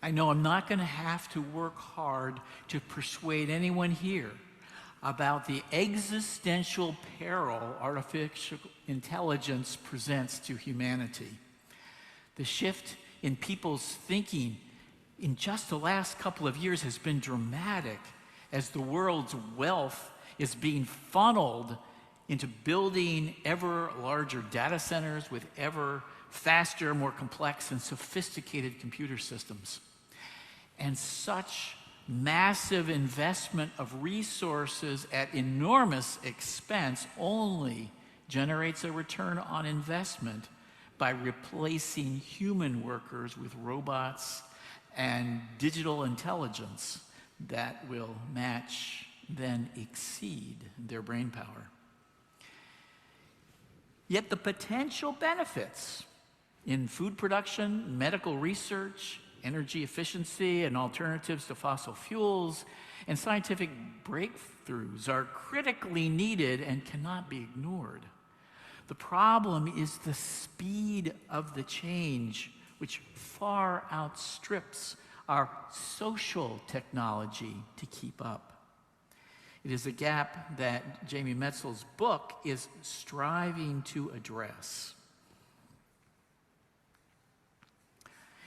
I know I'm not going to have to work hard to persuade anyone here about the existential peril artificial intelligence presents to humanity. The shift in people's thinking in just the last couple of years has been dramatic as the world's wealth is being funneled into building ever larger data centers with ever faster, more complex, and sophisticated computer systems. And such massive investment of resources at enormous expense only generates a return on investment by replacing human workers with robots and digital intelligence that will match, then exceed their brain power. Yet the potential benefits in food production, medical research, energy efficiency, and alternatives to fossil fuels, and scientific breakthroughs are critically needed and cannot be ignored. The problem is the speed of the change, which far outstrips our social technology to keep up. It is a gap that Jamie Metzl's book is striving to address.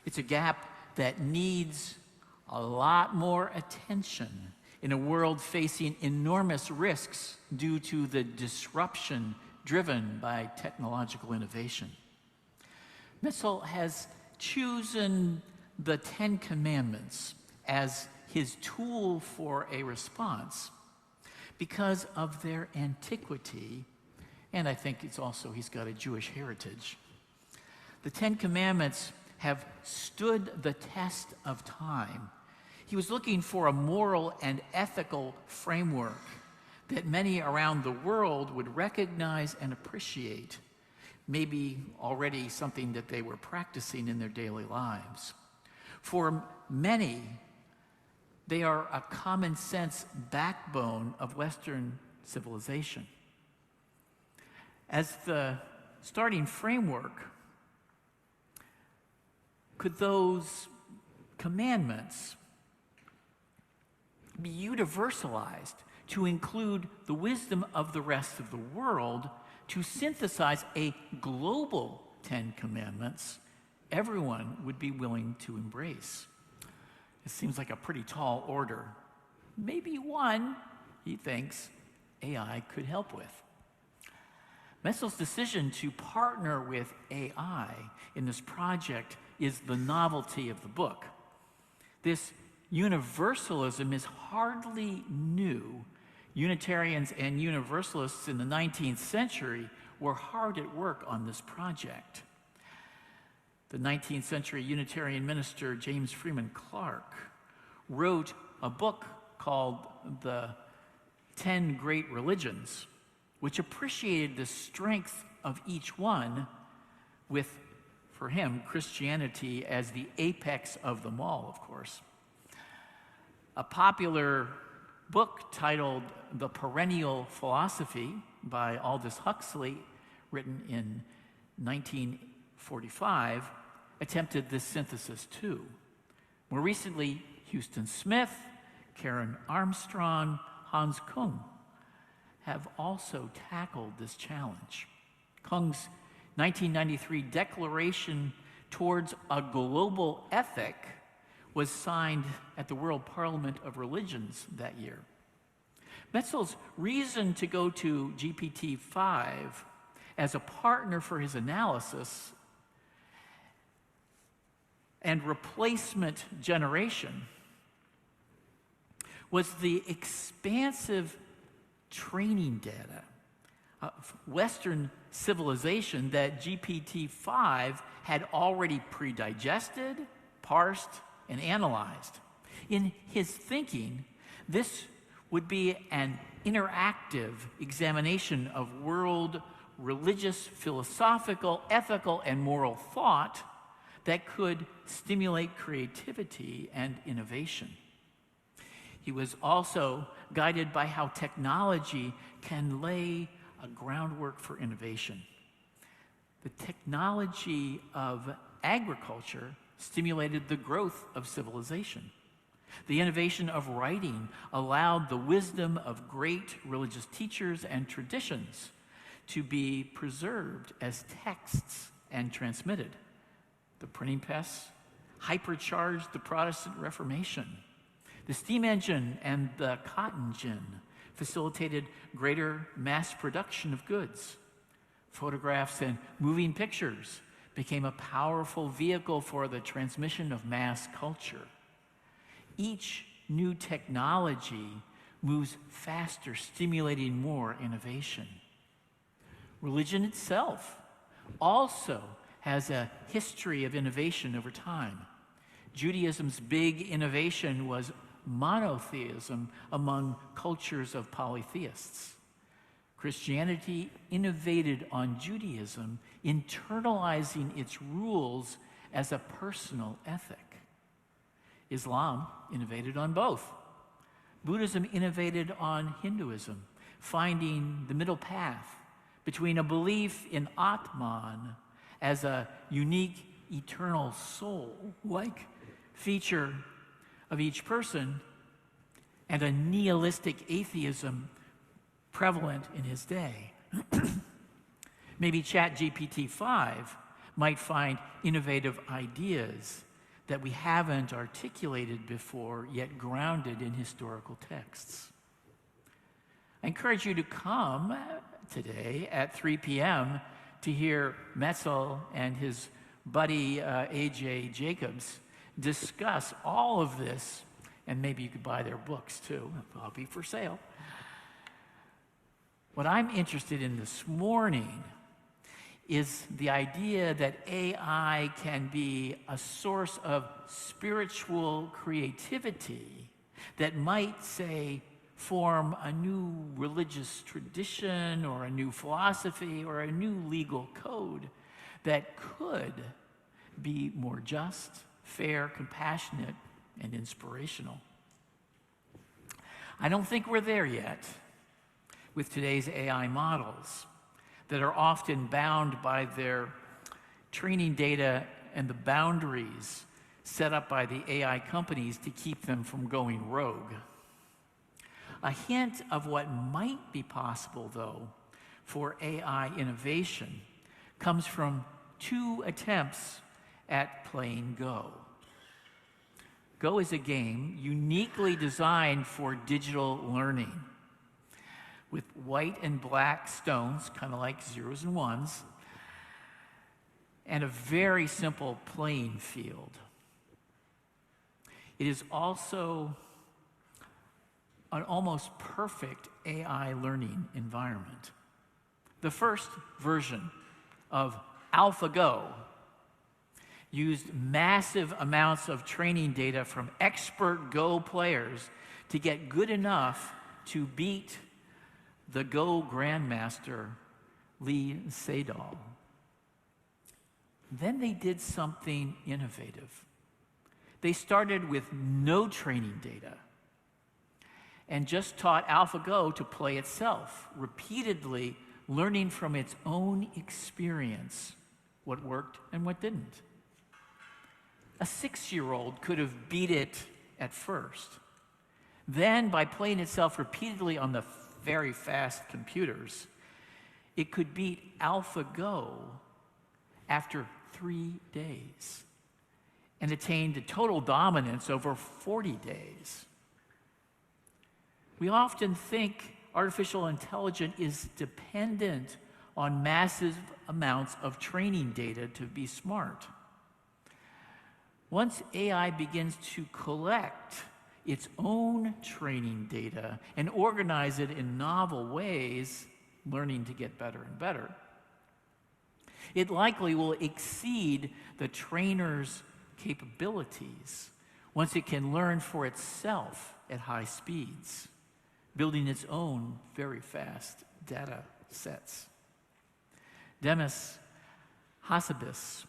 It's a gap that needs a lot more attention in a world facing enormous risks due to the disruption driven by technological innovation. Metzl has chosen the Ten Commandments as his tool for a response because of their antiquity, and I think it's also he's got a Jewish heritage. The Ten Commandments have stood the test of time. He was looking for a moral and ethical framework that many around the world would recognize and appreciate, maybe already something that they were practicing in their daily lives. For many, they are a common sense backbone of Western civilization. As the starting framework, could those commandments be universalized to include the wisdom of the rest of the world to synthesize a global Ten Commandments everyone would be willing to embrace? It seems like a pretty tall order. Maybe one, he thinks, AI could help with. Metzl's decision to partner with AI in this project is the novelty of the book. This universalism is hardly new. Unitarians and Universalists in the 19th century were hard at work on this project. The 19th century Unitarian minister James Freeman Clarke wrote a book called The 10 Great Religions, which appreciated the strength of each one with, for him, Christianity as the apex of them all, of course. A popular book titled The Perennial Philosophy by Aldous Huxley, written in 1945, attempted this synthesis too. More recently, Houston Smith, Karen Armstrong, Hans Kung have also tackled this challenge. Kung's 1993 Declaration Towards a Global Ethic was signed at the World Parliament of Religions that year. Metzl's reason to go to GPT-5 as a partner for his analysis and replacement generation was the expansive training data of Western civilization that GPT-5 had already pre-digested, parsed, and analyzed. In his thinking, this would be an interactive examination of world religious, philosophical, ethical, and moral thought that could stimulate creativity and innovation. He was also guided by how technology can lay a groundwork for innovation. The technology of agriculture stimulated the growth of civilization. The innovation of writing allowed the wisdom of great religious teachers and traditions to be preserved as texts and transmitted. The printing press hypercharged the Protestant Reformation. The steam engine and the cotton gin facilitated greater mass production of goods. Photographs and moving pictures became a powerful vehicle for the transmission of mass culture. Each new technology moves faster, stimulating more innovation. Religion itself also has a history of innovation over time. Judaism's big innovation was monotheism among cultures of polytheists. Christianity innovated on Judaism, internalizing its rules as a personal ethic. Islam innovated on both. Buddhism innovated on Hinduism, finding the middle path between a belief in Atman as a unique eternal soul-like feature of each person and a nihilistic atheism prevalent in his day. Maybe ChatGPT-5 might find innovative ideas that we haven't articulated before, yet grounded in historical texts. I encourage you to come today at 3 p.m. to hear Metzel and his buddy A.J. Jacobs discuss all of this, and maybe you could buy their books too. They'll be for sale. What I'm interested in this morning is the idea that AI can be a source of spiritual creativity that might, say, form a new religious tradition or a new philosophy or a new legal code that could be more just, fair, compassionate, and inspirational. I don't think we're there yet with today's AI models that are often bound by their training data and the boundaries set up by the AI companies to keep them from going rogue. A hint of what might be possible, though, for AI innovation comes from 2 attempts at playing Go. Go is a game uniquely designed for digital learning, with white and black stones, kind of like zeros and ones, and a very simple playing field. It is also an almost perfect AI learning environment. The first version of AlphaGo used massive amounts of training data from expert Go players to get good enough to beat the Go grandmaster, Lee Sedol. Then they did something innovative. They started with no training data and just taught AlphaGo to play itself, repeatedly learning from its own experience what worked and what didn't. A 6-year-old could have beat it at first. Then, by playing itself repeatedly on the very fast computers, it could beat AlphaGo after 3 days and attained a total dominance over 40 days. We often think artificial intelligence is dependent on massive amounts of training data to be smart. Once AI begins to collect its own training data and organize it in novel ways, learning to get better and better, it likely will exceed the trainer's capabilities once it can learn for itself at high speeds, building its own very fast data sets. Demis Hassabis,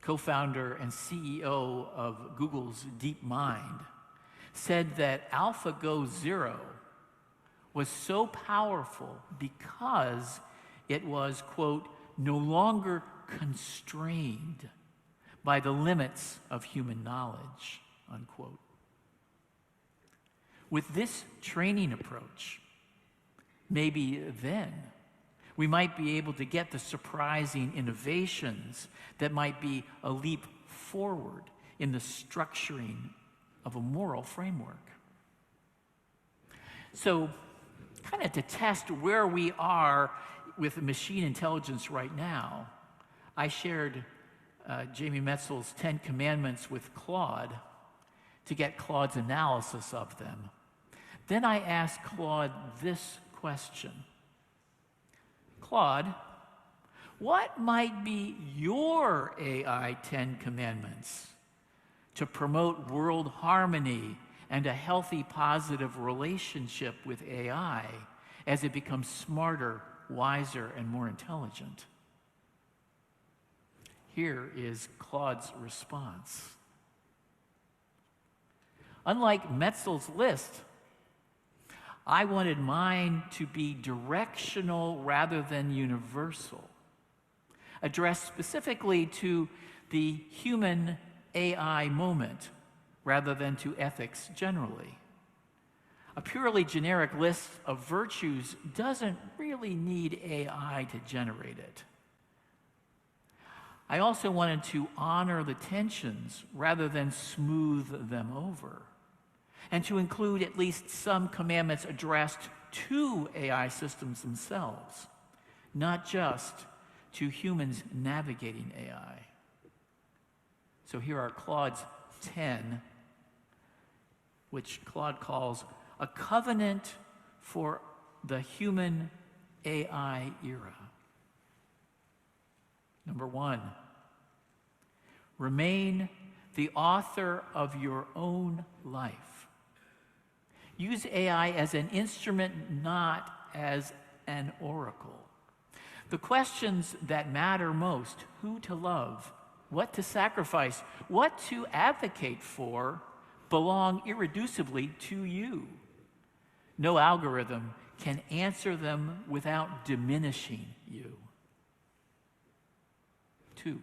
co-founder and CEO of Google's DeepMind, said that AlphaGo Zero was so powerful because it was, quote, no longer constrained by the limits of human knowledge, unquote. With this training approach, maybe then we might be able to get the surprising innovations that might be a leap forward in the structuring of a moral framework. So, kind of to test where we are with machine intelligence right now, I shared Jamie Metzel's 10 Commandments with Claude to get Claude's analysis of them. Then I asked Claude this question. Claude, what might be your AI 10 Commandments to promote world harmony and a healthy, positive relationship with AI as it becomes smarter, wiser, and more intelligent? Here is Claude's response. Unlike Metzel's list, I wanted mine to be directional rather than universal, addressed specifically to the human AI moment rather than to ethics generally. A purely generic list of virtues doesn't really need AI to generate it. I also wanted to honor the tensions rather than smooth them over, and to include at least some commandments addressed to AI systems themselves, not just to humans navigating AI. So here are Claude's 10, which Claude calls a covenant for the human AI era. Number 1, remain the author of your own life. Use AI as an instrument, not as an oracle. The questions that matter most, who to love, what to sacrifice, what to advocate for, belong irreducibly to you. No algorithm can answer them without diminishing you. 2,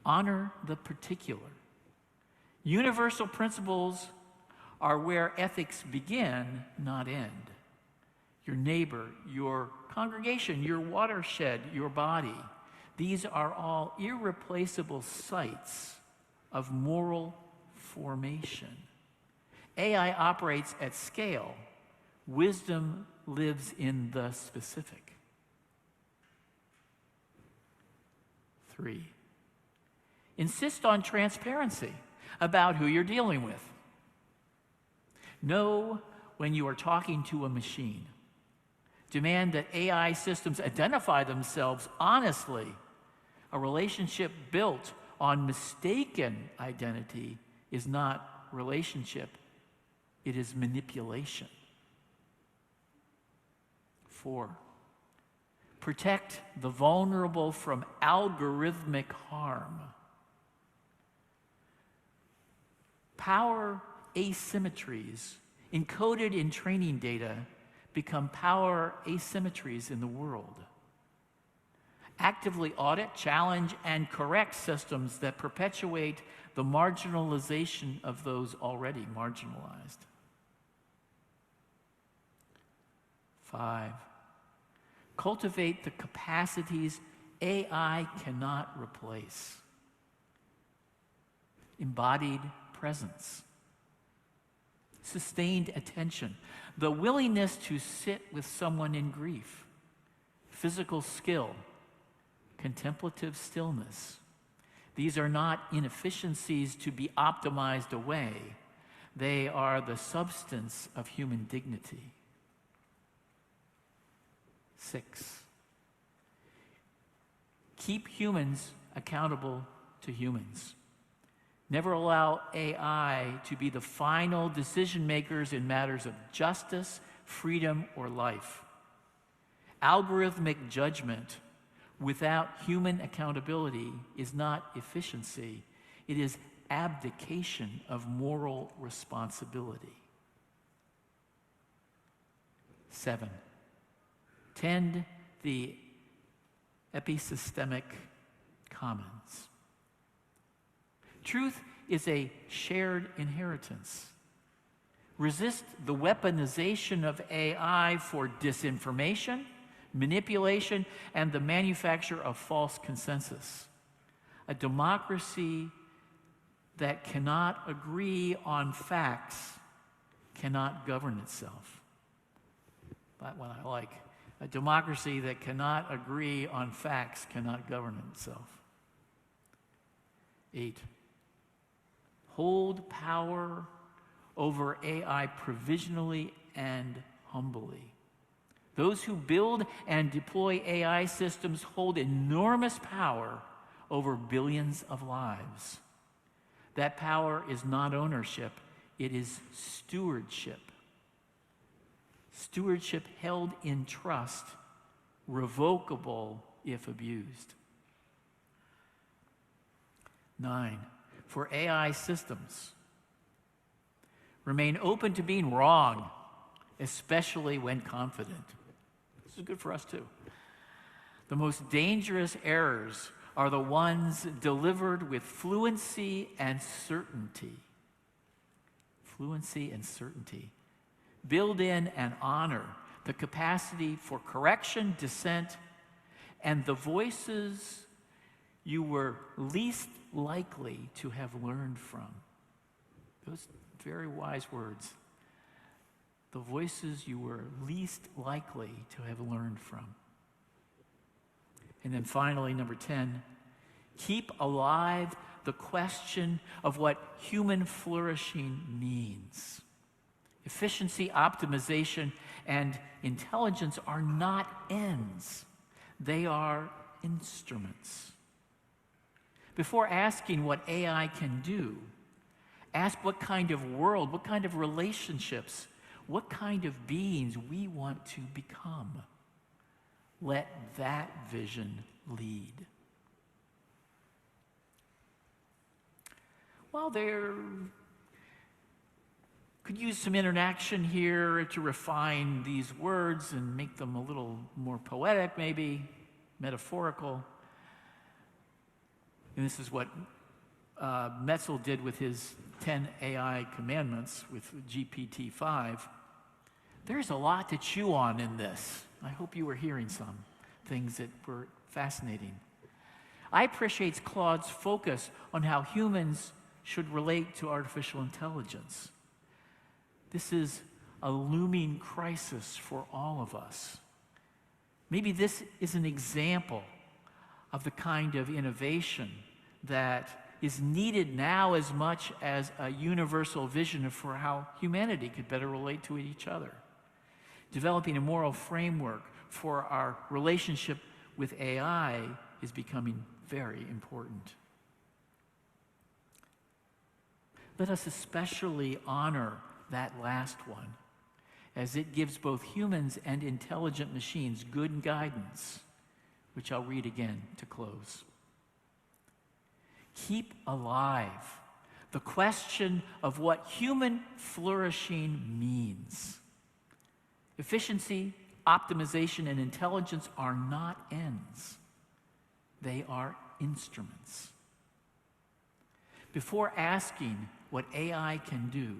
honor the particular. Universal principles are where ethics begin, not end. Your neighbor, your congregation, your watershed, your body, these are all irreplaceable sites of moral formation. AI operates at scale. Wisdom lives in the specific. 3, insist on transparency about who you're dealing with. Know when you are talking to a machine. Demand that AI systems identify themselves honestly. A relationship built on mistaken identity is not relationship, it is manipulation. 4, protect the vulnerable from algorithmic harm. Power asymmetries encoded in training data become power asymmetries in the world. Actively audit, challenge, and correct systems that perpetuate the marginalization of those already marginalized. 5, cultivate the capacities AI cannot replace. Embodied presence, sustained attention, the willingness to sit with someone in grief, physical skill, contemplative stillness. These are not inefficiencies to be optimized away. They are the substance of human dignity. 6, keep humans accountable to humans. Never allow AI to be the final decision makers in matters of justice, freedom, or life. Algorithmic judgment without human accountability is not efficiency, it is abdication of moral responsibility. 7, tend the epistemic commons. Truth is a shared inheritance. Resist the weaponization of AI for disinformation, manipulation, and the manufacture of false consensus. A democracy that cannot agree on facts cannot govern itself. That one I like. A democracy that cannot agree on facts cannot govern itself. 8. Hold power over AI provisionally and humbly. Those who build and deploy AI systems hold enormous power over billions of lives. That power is not ownership, it is stewardship. Stewardship held in trust, revocable if abused. 9. For AI systems, remain open to being wrong, especially when confident. This is good for us too. The most dangerous errors are the ones delivered with fluency and certainty. Fluency and certainty. Build in and honor the capacity for correction, dissent, and the voices you were least likely to have learned from. Those very wise words. The voices you were least likely to have learned from. And then finally, number 10, keep alive the question of what human flourishing means. Efficiency, optimization, and intelligence are not ends. They are instruments. Before asking what AI can do, ask what kind of world, what kind of relationships, what kind of beings we want to become. Let that vision lead. Well, there could use some interaction here to refine these words and make them a little more poetic, maybe, metaphorical. And this is what Metzel did with his 10 AI commandments with GPT-5. There's a lot to chew on in this. I hope you were hearing some things that were fascinating. I appreciate Claude's focus on how humans should relate to artificial intelligence. This is a looming crisis for all of us. Maybe this is an example of the kind of innovation that is needed now as much as a universal vision for how humanity could better relate to each other. Developing a moral framework for our relationship with AI is becoming very important. Let us especially honor that last one, as it gives both humans and intelligent machines good guidance, which I'll read again to close. Keep alive the question of what human flourishing means. Efficiency, optimization, and intelligence are not ends. They are instruments. Before asking what AI can do,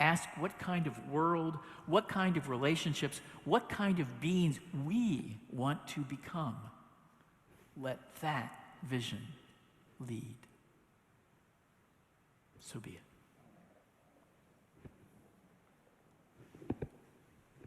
ask what kind of world, what kind of relationships, what kind of beings we want to become. Let that vision lead. So be it.